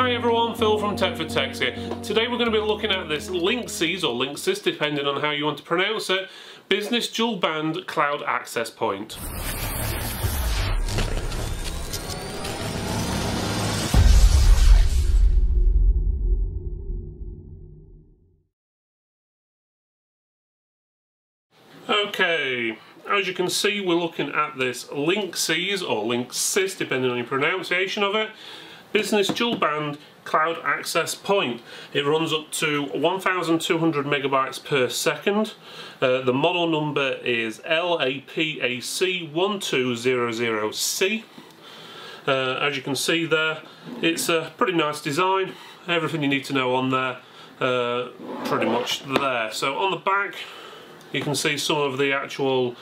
Hi everyone, Phil from Tech for Techs here. Today we're going to be looking at this Linksys, or Linksys depending on how you want to pronounce it, Business Dual Band Cloud Access Point. Okay, as you can see we're looking at this Linksys, or Linksys depending on your pronunciation of it, Business Dual Band Cloud Access Point. It runs up to 1200 megabytes per second. The model number is LAPAC1200C. As you can see there, it's a pretty nice design. Everything you need to know on there, pretty much there. So on the back you can see some of the actual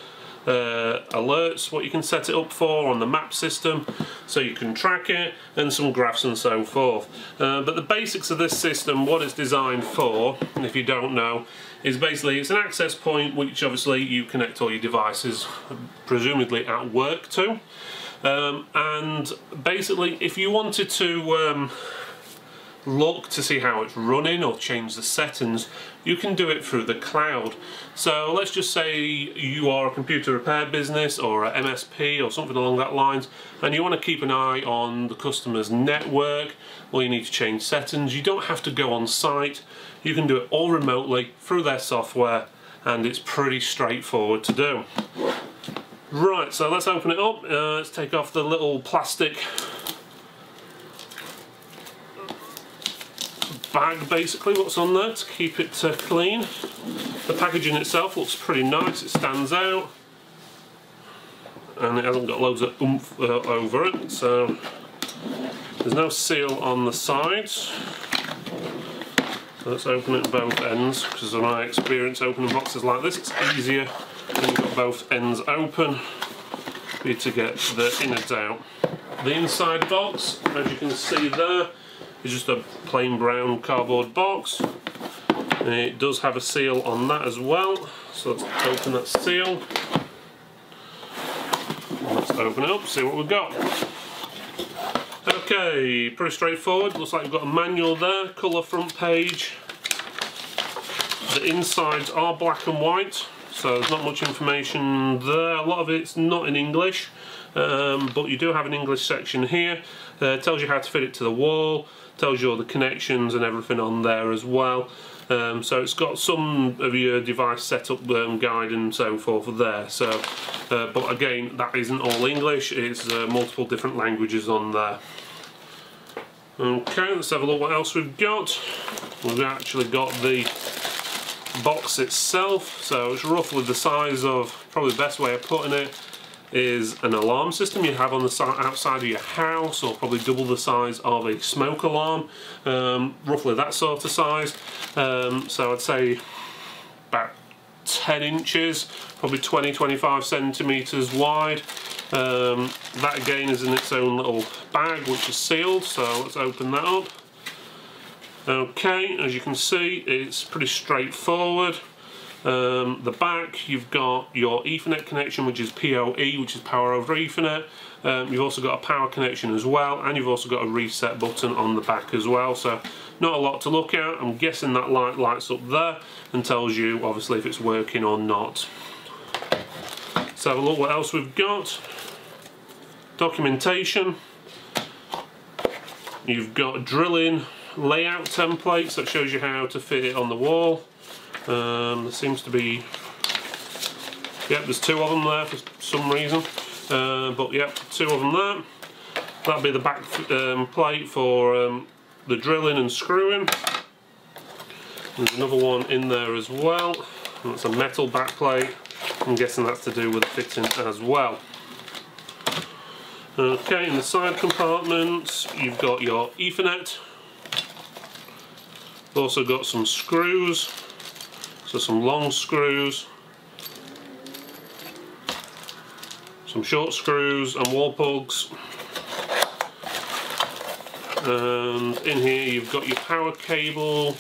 alerts, what you can set it up for on the map system, so you can track it, and some graphs and so forth. But the basics of this system, what it's designed for, and if you don't know, is basically it's an access point which obviously you connect all your devices, presumably at work to. And basically if you wanted to look to see how it's running or change the settings, you can do it through the cloud. So let's just say you are a computer repair business or a MSP or something along that lines, and you want to keep an eye on the customer's network, or you need to change settings. You don't have to go on site, you can do it all remotely through their software, and it's pretty straightforward to do. Right, so let's open it up. Let's take off the little plastic bag, basically what's on there to keep it clean. The packaging itself looks pretty nice, it stands out, and it hasn't got loads of oomph over it, so there's no seal on the sides. So let's open it both ends, because of my experience opening boxes like this, it's easier when you've got both ends open for you to get the innards out. The inside box, as you can see there, is just a plain brown cardboard box. And it does have a seal on that as well, so let's open that seal. Let's open it up, see what we've got. Okay, pretty straightforward. Looks like we've got a manual there, colour front page. The insides are black and white, so there's not much information there. A lot of it's not in English, but you do have an English section here. Tells you how to fit it to the wall, tells you all the connections and everything on there as well. So it's got some of your device setup guide and so forth there. So, but again, that isn't all English, it's multiple different languages on there. Okay, let's have a look what else we've got. We've actually got the box itself, so it's roughly the size of, probably the best way of putting it, is an alarm system you have on the outside of your house, or probably double the size of a smoke alarm, roughly that sort of size. So I'd say about 10 inches, probably 20-25 centimeters wide. That again is in its own little bag which is sealed, so let's open that up. Okay, as you can see it's pretty straightforward. The back, you've got your Ethernet connection, which is PoE, which is power over Ethernet. You've also got a power connection as well, and you've also got a reset button on the back as well, so not a lot to look at. I'm guessing that light lights up there and tells you obviously if it's working or not. Let's have a look what else we've got. Documentation. You've got drilling layout templates that shows you how to fit it on the wall. There seems to be, yep, there's two of them there for some reason, but yep, two of them there. That'll be the back plate for the drilling and screwing. There's another one in there as well, and it's a metal back plate. I'm guessing that's to do with fitting as well. Okay, in the side compartments you've got your Ethernet. Also got some screws. So some long screws, some short screws and wall plugs, and in here you've got your power cable,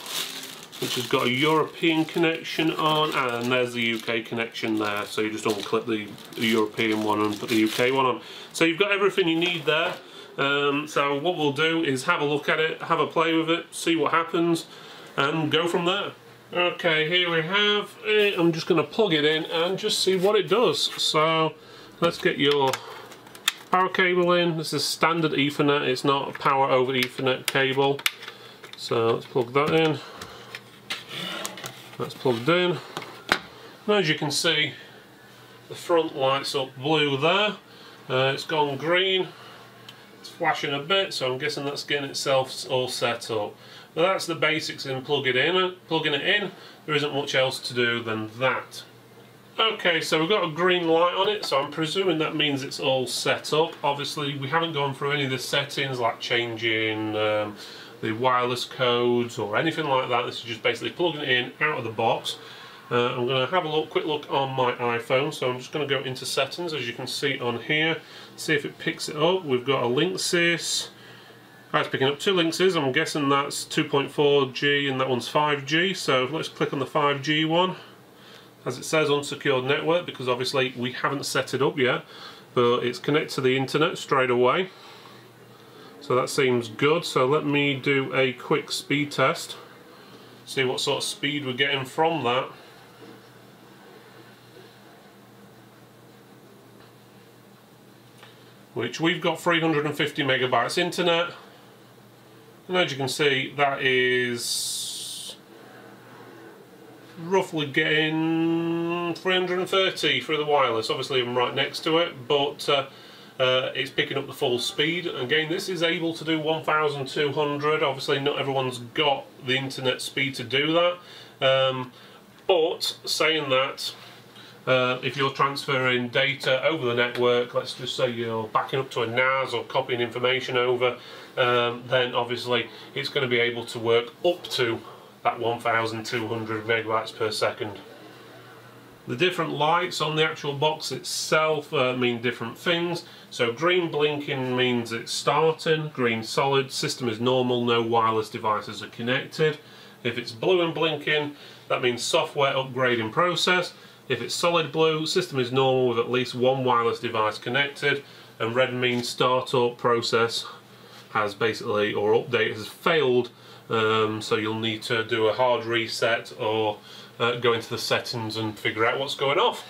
which has got a European connection on, and there's the UK connection there, so you just unclip the European one and put the UK one on. So you've got everything you need there. So what we'll do is have a look at it, have a play with it, see what happens, and go from there. Okay, here we have it. I'm just going to plug it in and just see what it does. So let's get your power cable in. This is standard Ethernet, it's not a power over Ethernet cable. So let's plug that in. That's plugged in. And as you can see, the front lights up blue there. It's gone green. It's flashing a bit, so I'm guessing that's getting itself all set up. But that's the basics in plugging it in. There isn't much else to do than that. Okay, so we've got a green light on it, so I'm presuming that means it's all set up. Obviously, we haven't gone through any of the settings like changing the wireless codes or anything like that. This is just basically plugging it in out of the box. I'm going to have a quick look on my iPhone, so I'm just going to go into settings, as you can see on here, see if it picks it up. We've got a Linksys. It's picking up two Linksys. I'm guessing that's 2.4G and that one's 5G, so let's click on the 5G one. As it says, unsecured network, because obviously we haven't set it up yet, but it's connected to the internet straight away. So that seems good. So let me do a quick speed test, see what sort of speed we're getting from that. Which we've got 350 megabytes internet, and as you can see, that is roughly getting 330 through the wireless. Obviously I'm right next to it, but it's picking up the full speed. Again, this is able to do 1200. Obviously not everyone's got the internet speed to do that, but saying that, if you're transferring data over the network, let's just say you're backing up to a NAS or copying information over, then obviously it's going to be able to work up to that 1200 megabytes per second. The different lights on the actual box itself mean different things. So green blinking means it's starting, green solid, system is normal, no wireless devices are connected. If it's blue and blinking, that means software upgrade in process. If it's solid blue, system is normal with at least one wireless device connected, and red means startup process has basically, or update has failed, so you'll need to do a hard reset or go into the settings and figure out what's going off.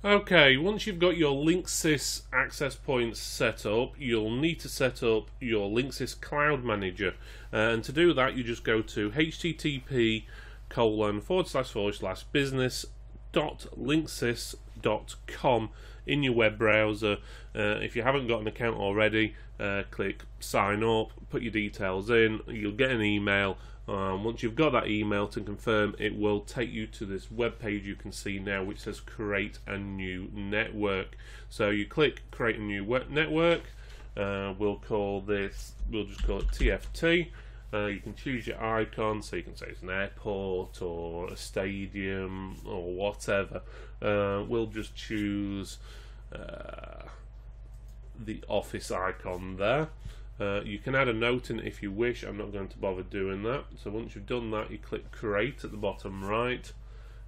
Okay, once you've got your Linksys access points set up, you'll need to set up your Linksys Cloud Manager, and to do that you just go to http://business.linksys.com in your web browser. If you haven't got an account already, click sign up, put your details in, you'll get an email. Once you've got that email to confirm, it will take you to this web page you can see now which says create a new network. So you click create a new network. We'll just call it TFT. You can choose your icon, so you can say it's an airport or a stadium or whatever. We'll just choose the office icon there. You can add a note in if you wish. I'm not going to bother doing that. So once you've done that, you click create at the bottom right,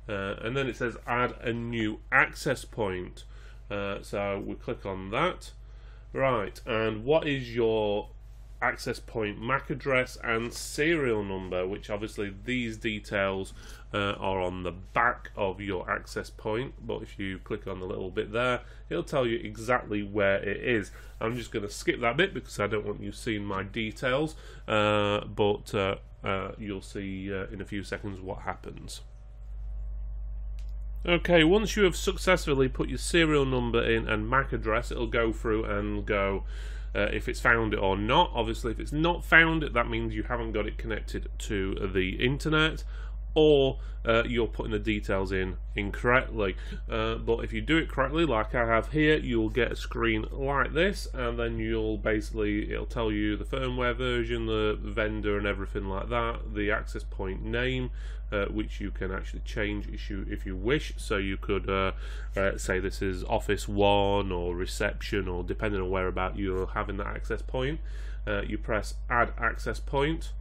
and then it says add a new access point. So we click on that. Right, and what is your access point MAC address and serial number, which obviously these details are on the back of your access point, but if you click on the little bit there, it'll tell you exactly where it is. I'm just going to skip that bit because I don't want you seeing my details, but you'll see in a few seconds what happens. Okay, once you have successfully put your serial number in and MAC address, it'll go through and go if it's found it or not. Obviously, if it's not found it, that means you haven't got it connected to the internet, or you're putting the details in incorrectly. But if you do it correctly, like I have here, you'll get a screen like this, and then it'll tell you the firmware version, the vendor and everything like that, the access point name, which you can actually change if you wish. So you could say this is Office 1 or reception, or depending on whereabout you're having that access point. You press add access point.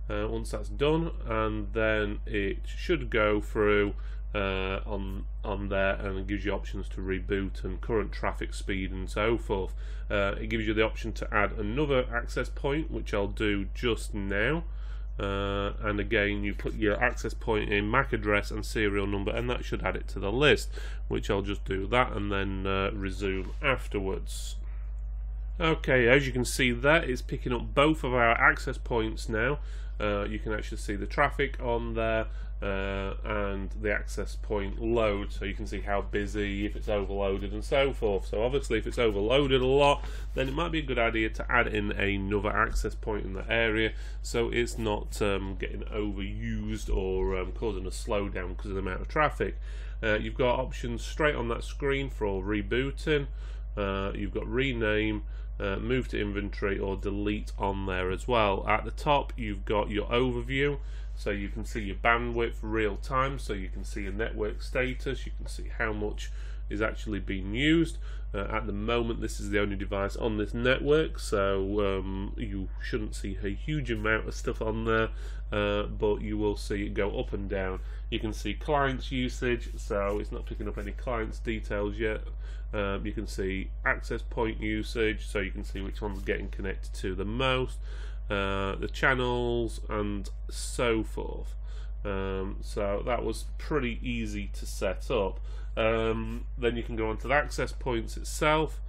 Once that's done, and then it should go through on there, and it gives you options to reboot and current traffic speed and so forth. It gives you the option to add another access point, which I'll do just now. And again, you put your access point in, MAC address and serial number, and that should add it to the list, which I'll just do that and then resume afterwards. Okay, as you can see there, it's picking up both of our access points now. You can actually see the traffic on there and the access point load, so you can see how busy, if it's overloaded and so forth. So obviously if it's overloaded a lot, then it might be a good idea to add in another access point in the area, so it's not getting overused or causing a slowdown because of the amount of traffic. You've got options straight on that screen for rebooting. You've got rename, move to inventory, or delete on there as well. At the top you've got your overview, so you can see your bandwidth real time, so you can see your network status, you can see how much is actually being used. At the moment this is the only device on this network, so you shouldn't see a huge amount of stuff on there, but you will see it go up and down. You can see clients usage, so it's not picking up any clients details yet. You can see access point usage, so you can see which one's getting connected to the most, the channels and so forth. So that was pretty easy to set up. Then you can go on to the access points itself.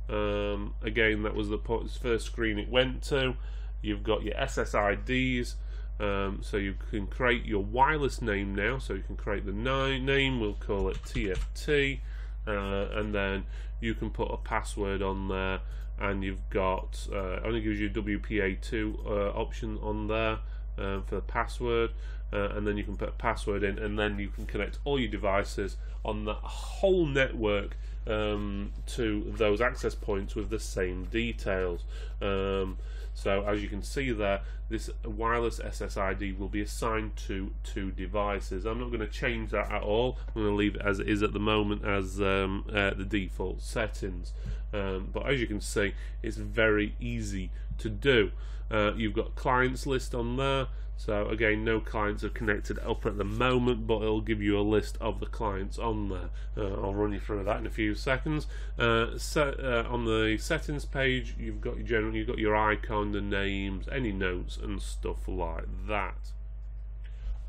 Again, that was the first screen it went to. You've got your SSIDs, so you can create your wireless name now, so you can create the name, we'll call it TFT, and then you can put a password on there, and you've got only gives you WPA2 option on there for the password, and then you can put a password in, and then you can connect all your devices on that whole network to those access points with the same details. So as you can see there, this wireless SSID will be assigned to 2 devices. I'm not going to change that at all. I'm going to leave it as it is at the moment as the default settings. But as you can see, it's very easy to do. You've got clients list on there. So again, no clients are connected up at the moment, but it'll give you a list of the clients on there. I'll run you through that in a few seconds. On the settings page, you've got your icon, the names, any notes and stuff like that.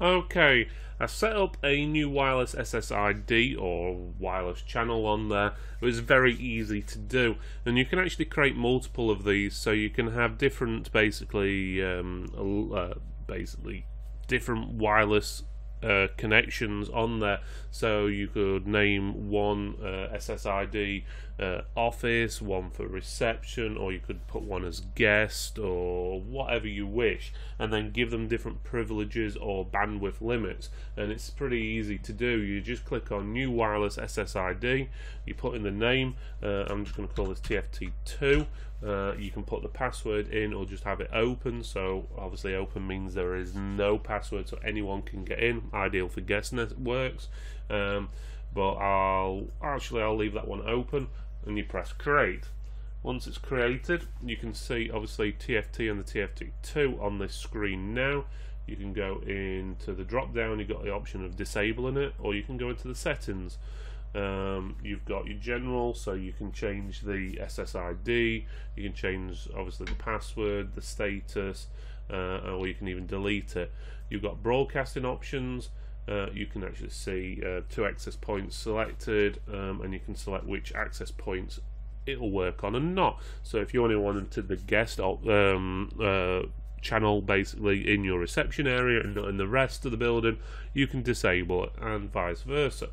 Okay, I set up a new wireless SSID or wireless channel on there. It was very easy to do, and you can actually create multiple of these, so you can have different basically different wireless connections on there. So you could name one SSID office, one for reception, or you could put one as guest or whatever you wish, and then give them different privileges or bandwidth limits. And it's pretty easy to do. You just click on new wireless SSID, you put in the name, I'm just going to call this TFT2. You can put the password in or just have it open, so obviously open means there is no password, so anyone can get in, ideal for guest networks. But I'll leave that one open, and you press create. Once it's created, you can see obviously TFT and the TFT2 on this screen now. You can go into the drop down, you've got the option of disabling it, or you can go into the settings. You've got your general, so you can change the SSID, you can change obviously the password, the status, or you can even delete it. You've got broadcasting options. You can actually see 2 access points selected, and you can select which access points it'll work on and not. So if you only wanted the guest channel basically in your reception area and not in the rest of the building, you can disable it, and vice versa.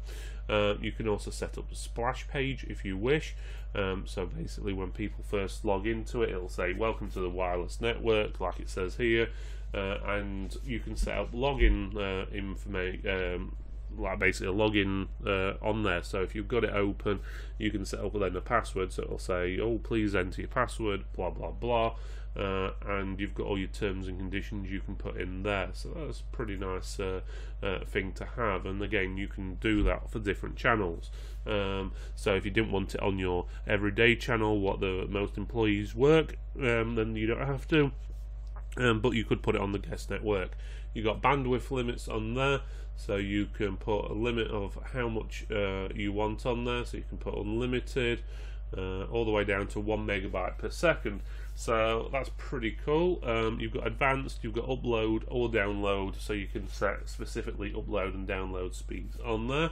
You can also set up a splash page if you wish. So basically when people first log into it, it'll say welcome to the wireless network, like it says here, and you can set up login information, like basically a login on there. So if you've got it open, you can set up then a password, so it'll say, oh, please enter your password, blah blah blah, and you've got all your terms and conditions you can put in there. So that's a pretty nice thing to have, and again you can do that for different channels. So if you didn't want it on your everyday channel, what the most employees work, then you don't have to, but you could put it on the guest network. You've got bandwidth limits on there, so you can put a limit of how much you want on there, so you can put unlimited all the way down to 1 megabyte per second. So that's pretty cool. You've got advanced, you've got upload or download, so you can set specifically upload and download speeds on there.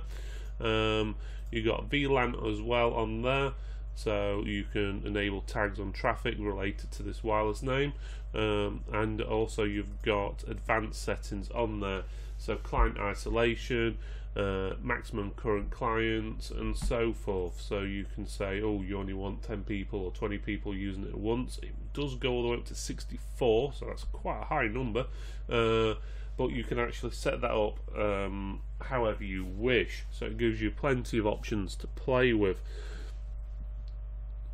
You've got VLAN as well on there, so you can enable tags on traffic related to this wireless name, and also you've got advanced settings on there, so client isolation, maximum current clients, and so forth. So you can say, oh, you only want 10 people or 20 people using it at once. It does go all the way up to 64, so that's quite a high number, but you can actually set that up however you wish, so it gives you plenty of options to play with.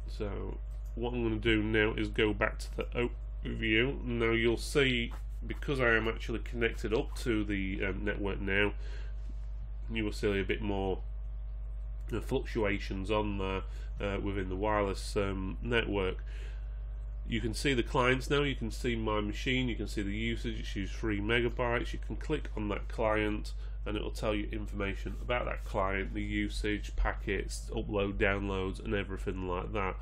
So what I'm going to do now is go back to the overview. Now you'll see, because I am actually connected up to the network now, you will see a bit more fluctuations on there within the wireless network. You can see the clients now, you can see my machine, you can see the usage. It's used 3 megabytes. You can click on that client and it will tell you information about that client, the usage, packets, upload, downloads, and everything like that.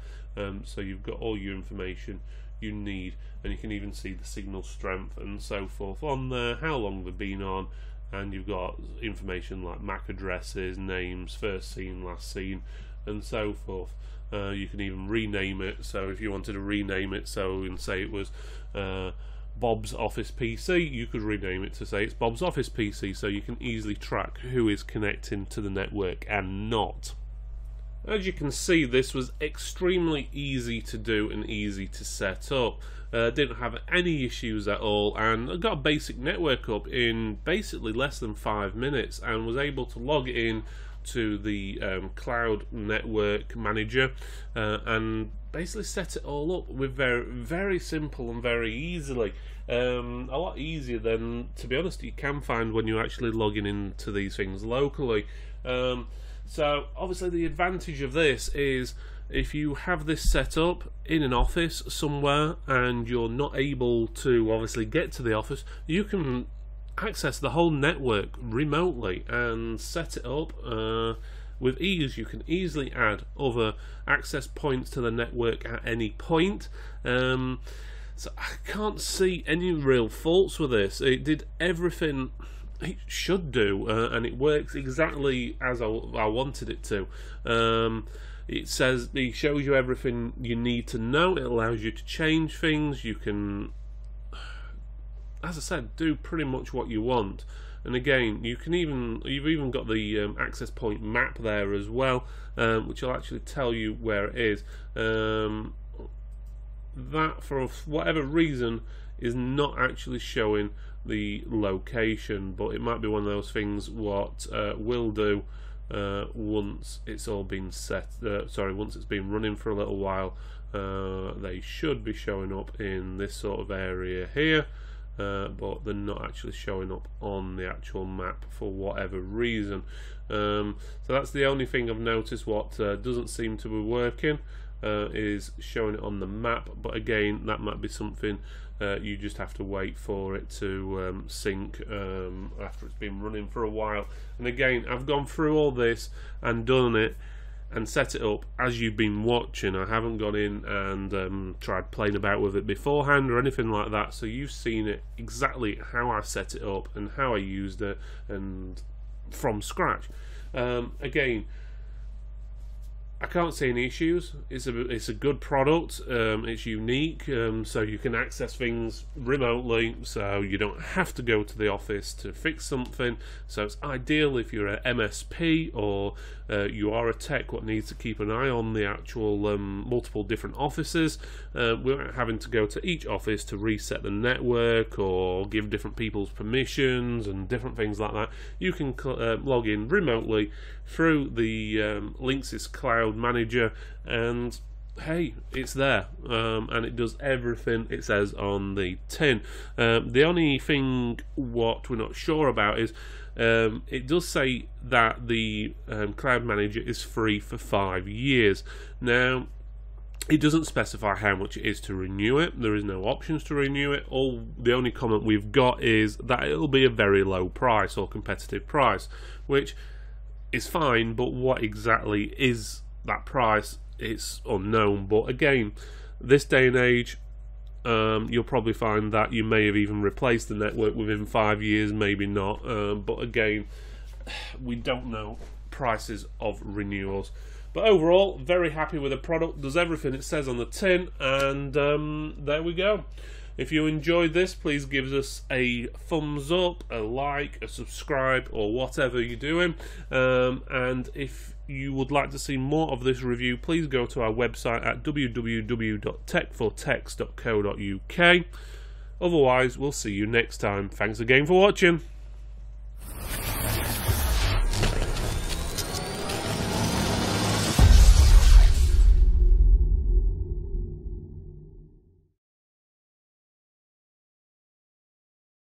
So you've got all your information you need, and you can even see the signal strength and so forth on there, how long they've been on, and you've got information like MAC addresses, names, first seen, last seen, and so forth. You can even rename it, so if you wanted to rename it, so and say it was Bob's Office PC, you could rename it to say it's Bob's Office PC, so you can easily track who is connecting to the network and not. As you can see, this was extremely easy to do and easy to set up. Didn't have any issues at all, and I got a basic network up in basically less than 5 minutes, and was able to log in to the cloud network manager and basically set it all up with very simple and very easily. A lot easier than, to be honest, you can find when you're actually logging into these things locally. So obviously the advantage of this is, if you have this set up in an office somewhere and you're not able to obviously get to the office, you can access the whole network remotely and set it up with ease. You can easily add other access points to the network at any point. So I can't see any real faults with this. It did everything it should do, and it works exactly as I wanted it to. It shows you everything you need to know. It allows you to change things. You can, as I said, do pretty much what you want. And again, you've even got the access point map there as well, which will actually tell you where it is. That, for whatever reason, is not actually showing the location, but it might be one of those things what will do once it's all been once it's been running for a little while. They should be showing up in this sort of area here, but they're not actually showing up on the actual map for whatever reason. So that's the only thing I've noticed what doesn't seem to be working, is showing it on the map. But again, that might be something you just have to wait for it to sync after it's been running for a while. And again, I've gone through all this and done it and set it up as you've been watching. I haven't gone in and tried playing about with it beforehand or anything like that, so you've seen it exactly how I set it up and how I used it, and from scratch. Again, I can't see any issues. It's a good product. It's unique, so you can access things remotely, so you don't have to go to the office to fix something. So it's ideal if you're an MSP or you are a tech what needs to keep an eye on the actual multiple different offices. We're having to go to each office to reset the network or give different people's permissions and different things like that. You can log in remotely through the Linksys Cloud Manager, and hey, it's there, and it does everything it says on the tin. The only thing what we're not sure about is it does say that the Cloud Manager is free for 5 years. Now, It doesn't specify how much it is to renew it. There is no options to renew it. The only comment we've got is that it'll be a very low price or competitive price, which is fine, but what exactly is that price? It's unknown. But again, this day and age, you'll probably find that you may have even replaced the network within 5 years, maybe not. But again, we don't know prices of renewals. But overall, very happy with the product. Does everything it says on the tin, and there we go. If you enjoyed this, please give us a thumbs up, a like, a subscribe, or whatever you're doing. And if you would like to see more of this review, please go to our website at www.techfortex.co.uk. Otherwise, we'll see you next time. Thanks again for watching.